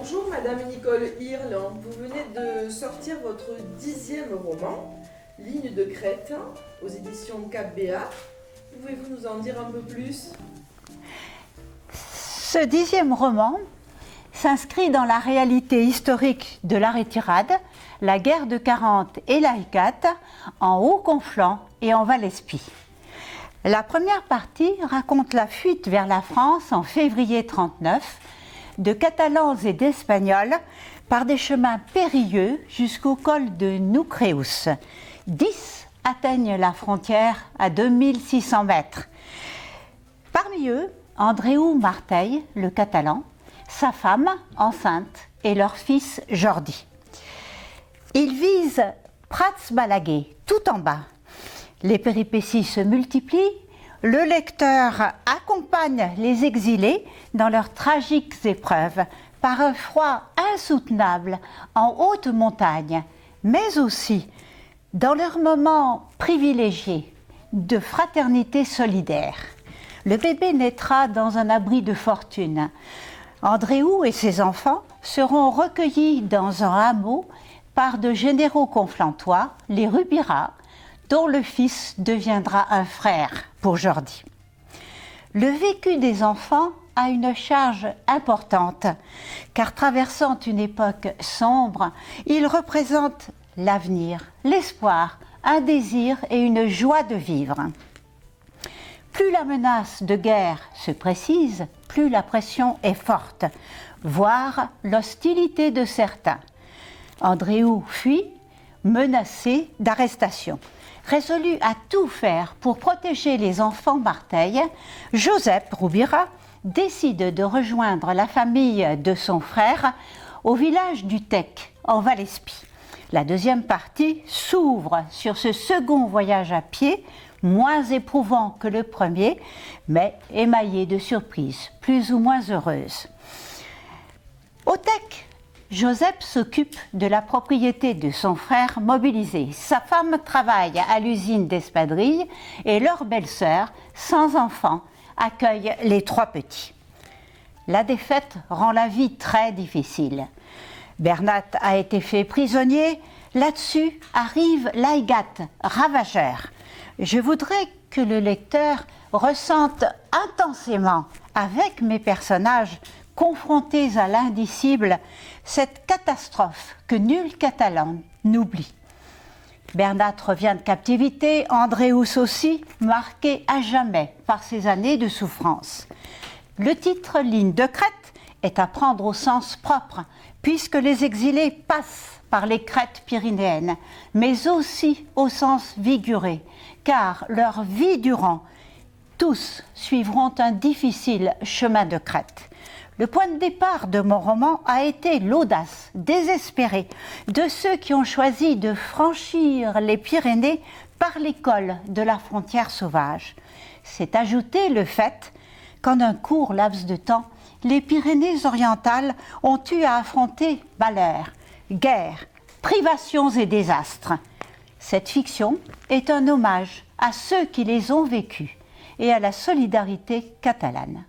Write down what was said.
Bonjour Madame Nicole Hirle, vous venez de sortir votre 10e roman, Ligne de crête, aux éditions Cap Béat. Pouvez-vous nous en dire un peu plus? Ce 10e roman s'inscrit dans la réalité historique de la retirade, la guerre de 40 et la Hicate, en Haut-Conflans et en Val-Espy. La première partie raconte la fuite vers la France en février 1939 de Catalans et d'Espagnols par des chemins périlleux jusqu'au col de Nucreuss. 10 atteignent la frontière à 2600 mètres. Parmi eux, Andreu Martell, le Catalan, sa femme enceinte et leur fils Jordi. Ils visent Prats Balaguer, tout en bas. Les péripéties se multiplient, le lecteur accompagne les exilés dans leurs tragiques épreuves par un froid insoutenable en haute montagne, mais aussi dans leurs moments privilégiés de fraternité solidaire. Le bébé naîtra dans un abri de fortune. Andreu et ses enfants seront recueillis dans un hameau par de généraux conflantois, les Rubira, dont le fils deviendra un frère pour Jordi. Le vécu des enfants a une charge importante, car traversant une époque sombre, il représente l'avenir, l'espoir, un désir et une joie de vivre. Plus la menace de guerre se précise, plus la pression est forte, voire l'hostilité de certains. Andreu fuit, menacé d'arrestation. Résolu à tout faire pour protéger les enfants Martell, Josep Rubira décide de rejoindre la famille de son frère au village du Tec, en Val-Espy. La deuxième partie s'ouvre sur ce second voyage à pied, moins éprouvant que le premier, mais émaillé de surprises, plus ou moins heureuses. Au Tec, Josep s'occupe de la propriété de son frère mobilisé. Sa femme travaille à l'usine d'espadrilles et leur belle-sœur, sans enfant, accueille les 3 petits. La défaite rend la vie très difficile. Bernat a été fait prisonnier. Là-dessus arrive l'Aigat, ravageur. Je voudrais que le lecteur ressente intensément, avec mes personnages confrontés à l'indicible, cette catastrophe que nul Catalan n'oublie. Bernat revient de captivité, Andreus aussi, marqué à jamais par ces années de souffrance. Le titre « Ligne de crête » est à prendre au sens propre, puisque les exilés passent par les crêtes pyrénéennes, mais aussi au sens figuré, car leur vie durant, tous suivront un difficile chemin de crête. Le point de départ de mon roman a été l'audace désespérée de ceux qui ont choisi de franchir les Pyrénées par les cols de la frontière sauvage. C'est ajouter le fait qu'en un court laps de temps, les Pyrénées-Orientales ont eu à affronter malheurs, guerres, privations et désastres. Cette fiction est un hommage à ceux qui les ont vécus et à la solidarité catalane.